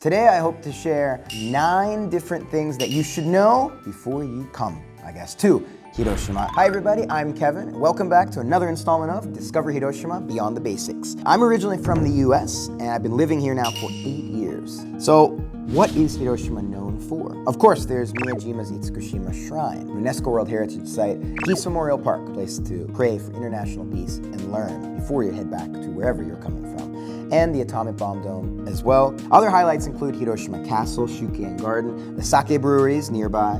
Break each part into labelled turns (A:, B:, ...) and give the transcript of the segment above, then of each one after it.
A: Today I hope to share 9 different things that you should know before you come, I guess, to Hiroshima. Hi everybody, I'm Kevin. Welcome back to another installment of Discover Hiroshima Beyond the Basics. I'm originally from the US and I've been living here now for 8 years. So what is Hiroshima known for? Of course, there's Miyajima's Itsukushima Shrine, UNESCO World Heritage Site, Peace Memorial Park, a place to pray for international peace and learn before you head back to wherever you're coming from, and the Atomic Bomb Dome as well. Other highlights include Hiroshima Castle, Shuken Garden, the sake breweries nearby,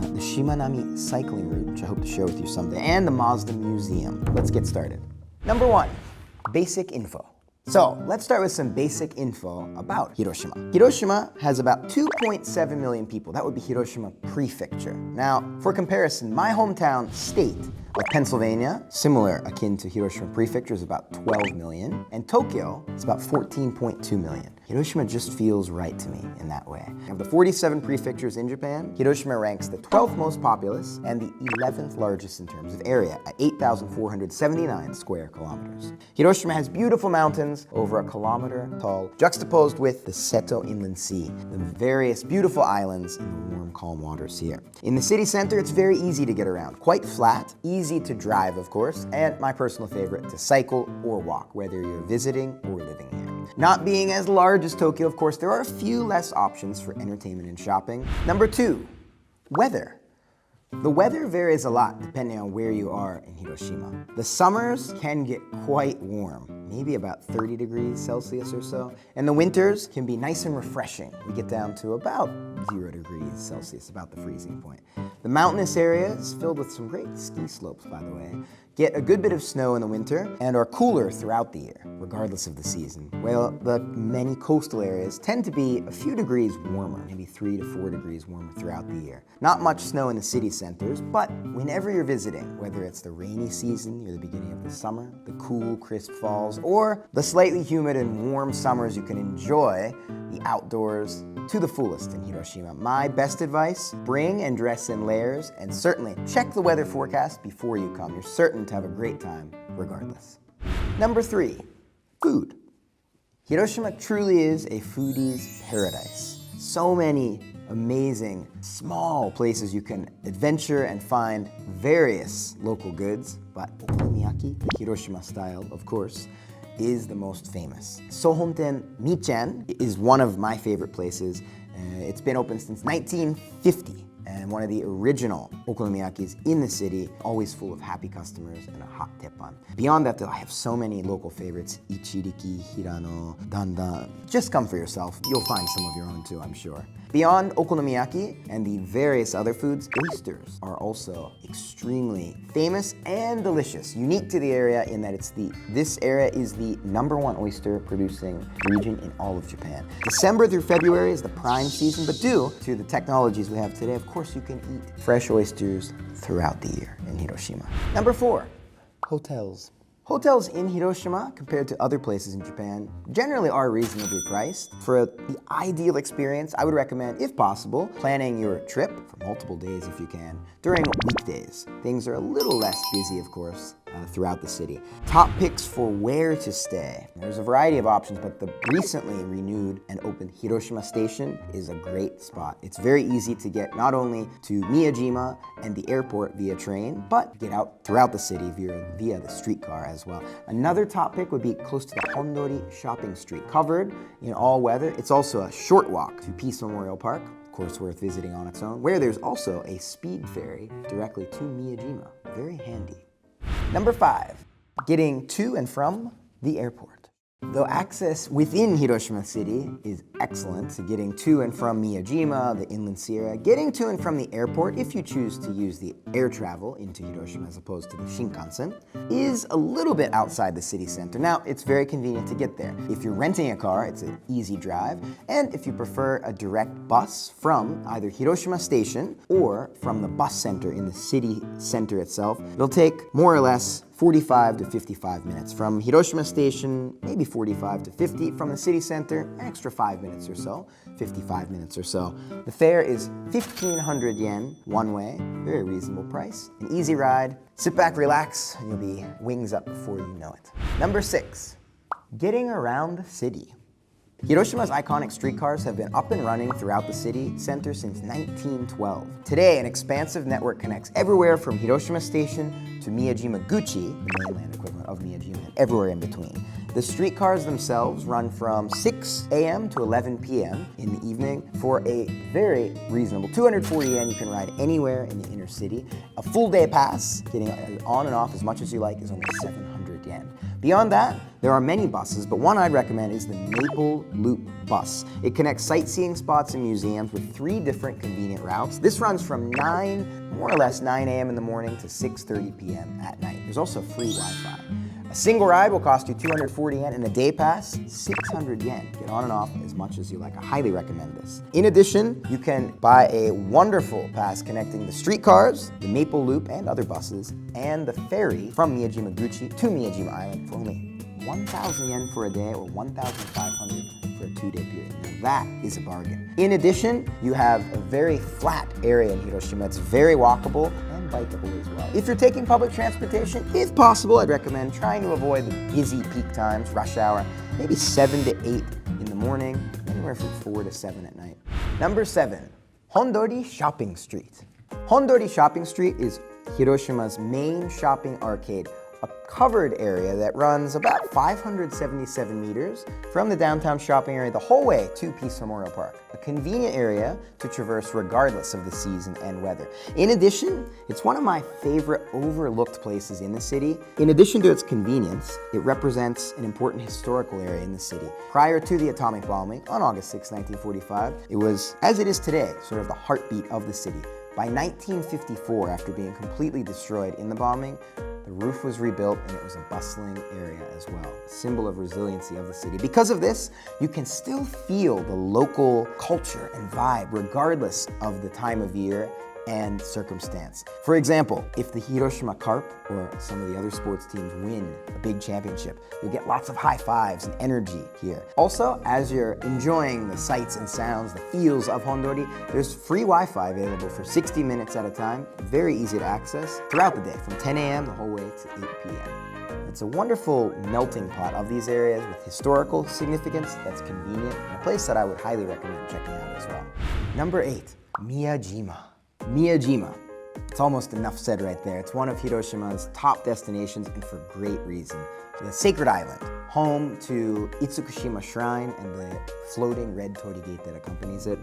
A: the Shimanami cycling route, which I hope to share with you someday, and the Mazda Museum. Let's get started. Number 1, basic info. So let's start with some basic info about Hiroshima. Hiroshima has about 2.7 million people. That would be Hiroshima Prefecture. Now, for comparison, my hometown state of Pennsylvania, similar akin to Hiroshima Prefecture, is about 12 million, and Tokyo is about 14.2 million. Hiroshima just feels right to me in that way. Of the 47 prefectures in Japan, Hiroshima ranks the 12th most populous and the 11th largest in terms of area at 8,479 square kilometers. Hiroshima has beautiful mountains over a kilometer tall, juxtaposed with the Seto Inland Sea, the various beautiful islands in the warm, calm waters here. In the city center, it's very easy to get around, quite flat, easy to drive, of course, and my personal favorite, to cycle or walk, whether you're visiting or living here. Not being as large as Tokyo, of course, there are a few less options for entertainment and shopping. Number 2, weather. The weather varies a lot depending on where you are in Hiroshima. The summers can get quite warm, maybe about 30 degrees Celsius or so, and the winters can be nice and refreshing. We get down to about 0 degrees Celsius, about the freezing point. The mountainous area is filled with some great ski slopes, by the way, get a good bit of snow in the winter, and are cooler throughout the year, regardless of the season. While the many coastal areas tend to be a few degrees warmer, maybe 3 to 4 degrees warmer throughout the year. Not much snow in the city centers, but whenever you're visiting, whether it's the rainy season near the beginning of the summer, the cool, crisp falls, or the slightly humid and warm summers, you can enjoy the outdoors to the fullest in Hiroshima. My best advice, bring and dress in layers, and certainly check the weather forecast before you come. You're certain to have a great time regardless. Number 3, food. Hiroshima truly is a foodie's paradise. So many amazing small places you can adventure and find various local goods, but okonomiyaki, the Hiroshima style, of course, is the most famous. Sohonten Michan is one of my favorite places. It's been open since 1950 and one of the original okonomiyakis in the city, always full of happy customers and a hot teppan. Beyond that, though, I have so many local favorites: Ichiriki, Hirano, Dandan. Just come for yourself. You'll find some of your own too, I'm sure. Beyond okonomiyaki and the various other foods, oysters are also extremely famous and delicious, unique to the area in that this area is the #1 oyster producing region in all of Japan. December through February is the prime season, but due to the technologies we have today, of course you can eat fresh oysters throughout the year in Hiroshima. Number 4, hotels. Hotels in Hiroshima, compared to other places in Japan, generally are reasonably priced. For the ideal experience, I would recommend, if possible, planning your trip for multiple days if you can, during weekdays. Things are a little less busy, of course, throughout the city. Top picks for where to stay. There's a variety of options, but the recently renewed and opened Hiroshima Station is a great spot. It's very easy to get not only to Miyajima and the airport via train, but get out throughout the city via the streetcar as well. Another top pick would be close to the Hondori Shopping Street. Covered in all weather, it's also a short walk to Peace Memorial Park, of course worth visiting on its own, where there's also a speed ferry directly to Miyajima. Very handy. Number 5, getting to and from the airport. Though access within Hiroshima City is excellent, getting to and from Miyajima, the inland sea area, getting to and from the airport, if you choose to use the air travel into Hiroshima as opposed to the Shinkansen, is a little bit outside the city center. Now, it's very convenient to get there. If you're renting a car, it's an easy drive, and if you prefer a direct bus from either Hiroshima Station or from the bus center in the city center itself, it'll take more or less 45 to 55 minutes. From Hiroshima Station, maybe 45 to 50. From the city center, an extra 5 minutes or so, 55 minutes or so. The fare is 1,500 yen one way, very reasonable price. An easy ride. Sit back, relax, and you'll be wings up before you know it. Number 6, getting around the city. Hiroshima's iconic streetcars have been up and running throughout the city center since 1912. Today, an expansive network connects everywhere from Hiroshima Station to Miyajima-guchi, the mainland equivalent of Miyajima, and everywhere in between. The streetcars themselves run from 6 a.m. to 11 p.m. in the evening for a very reasonable 240 yen. You can ride anywhere in the inner city. A full day pass, getting on and off as much as you like, is only 700 yen. Beyond that, there are many buses, but one I'd recommend is the Maple Loop bus. It connects sightseeing spots and museums with 3 different convenient routes. This runs from more or less 9 a.m. in the morning to 6:30 p.m. at night. There's also free Wi-Fi. A single ride will cost you 240 yen, and a day pass, 600 yen. Get on and off as much as you like. I highly recommend this. In addition, you can buy a wonderful pass connecting the streetcars, the Maple Loop and other buses, and the ferry from Miyajima-guchi to Miyajima Island for only 1,000 yen for a day or 1,500 for a 2-day period. Now that is a bargain. In addition, you have a very flat area in Hiroshima. It's very walkable and bikeable as well. If you're taking public transportation, if possible, I'd recommend trying to avoid the busy peak times, rush hour, maybe 7 to 8 in the morning, anywhere from 4 to 7 at night. Number 7, Hondori Shopping Street. Hondori Shopping Street is Hiroshima's main shopping arcade, a covered area that runs about 577 meters from the downtown shopping area the whole way to Peace Memorial Park. A convenient area to traverse regardless of the season and weather. In addition, it's one of my favorite overlooked places in the city. In addition to its convenience, it represents an important historical area in the city. Prior to the atomic bombing on August 6, 1945, it was, as it is today, sort of the heartbeat of the city. By 1954, after being completely destroyed in the bombing, the roof was rebuilt and it was a bustling area as well, a symbol of resiliency of the city. Because of this, you can still feel the local culture and vibe regardless of the time of year and circumstance. For example, if the Hiroshima Carp or some of the other sports teams win a big championship, you'll get lots of high fives and energy here. Also, as you're enjoying the sights and sounds, the feels of Hondori, there's free Wi-Fi available for 60 minutes at a time, very easy to access throughout the day, from 10 a.m. the whole way to 8 p.m. It's a wonderful melting pot of these areas with historical significance that's convenient, and a place that I would highly recommend checking out as well. Number 8, Miyajima. Miyajima. It's almost enough said right there. It's one of Hiroshima's top destinations, and for great reason. The Sacred Island, home to Itsukushima Shrine and the floating red torii gate that accompanies it.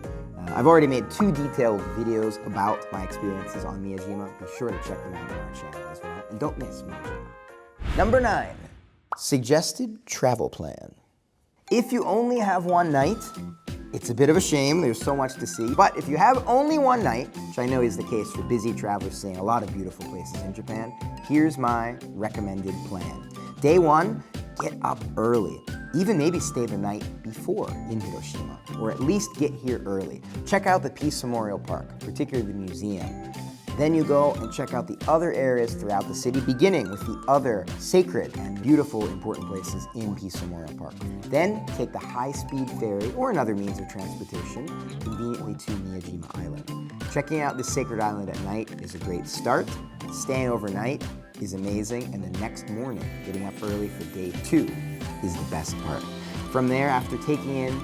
A: I've already made 2 detailed videos about my experiences on Miyajima. Be sure to check them out on our channel as well. And don't miss Miyajima. Number 9, suggested travel plan. If you only have one night, it's a bit of a shame, there's so much to see, but if you have only one night, which I know is the case for busy travelers seeing a lot of beautiful places in Japan, here's my recommended plan. Day 1, get up early. Even maybe stay the night before in Hiroshima, or at least get here early. Check out the Peace Memorial Park, particularly the museum. Then you go and check out the other areas throughout the city, beginning with the other sacred and beautiful important places in Peace Memorial Park. Then take the high-speed ferry or another means of transportation conveniently to Miyajima Island. Checking out this sacred island at night is a great start. Staying overnight is amazing, and the next morning, getting up early for day 2 is the best part. From there, after taking in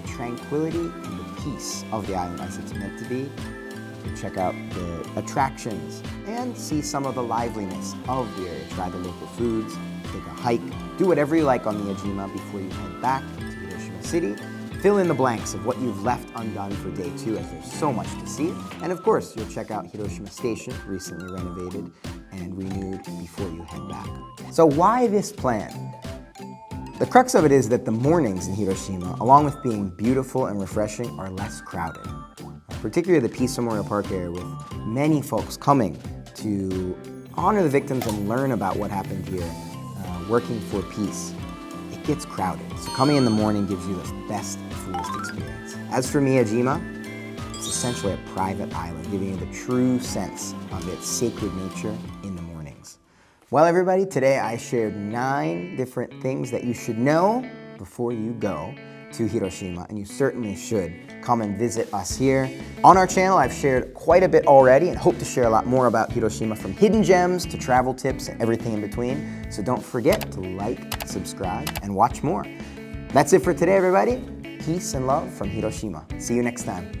A: the tranquility and the peace of the island as it's meant to be, check out the attractions and see some of the liveliness of the area. Try the local foods, take a hike, do whatever you like on Miyajima before you head back to Hiroshima City. Fill in the blanks of what you've left undone for day 2, as there's so much to see. And of course, you'll check out Hiroshima Station, recently renovated and renewed before you head back. So why this plan? The crux of it is that the mornings in Hiroshima, along with being beautiful and refreshing, are less crowded. Particularly the Peace Memorial Park area, with many folks coming to honor the victims and learn about what happened here, working for peace. It gets crowded, so coming in the morning gives you the best and fullest experience. As for Miyajima, it's essentially a private island, giving you the true sense of its sacred nature in the mornings. Well, everybody, today I shared 9 different things that you should know before you go to Hiroshima, and you certainly should come and visit us here. On our channel, I've shared quite a bit already and hope to share a lot more about Hiroshima, from hidden gems to travel tips and everything in between. So don't forget to like, subscribe, and watch more. That's it for today, everybody. Peace and love from Hiroshima. See you next time.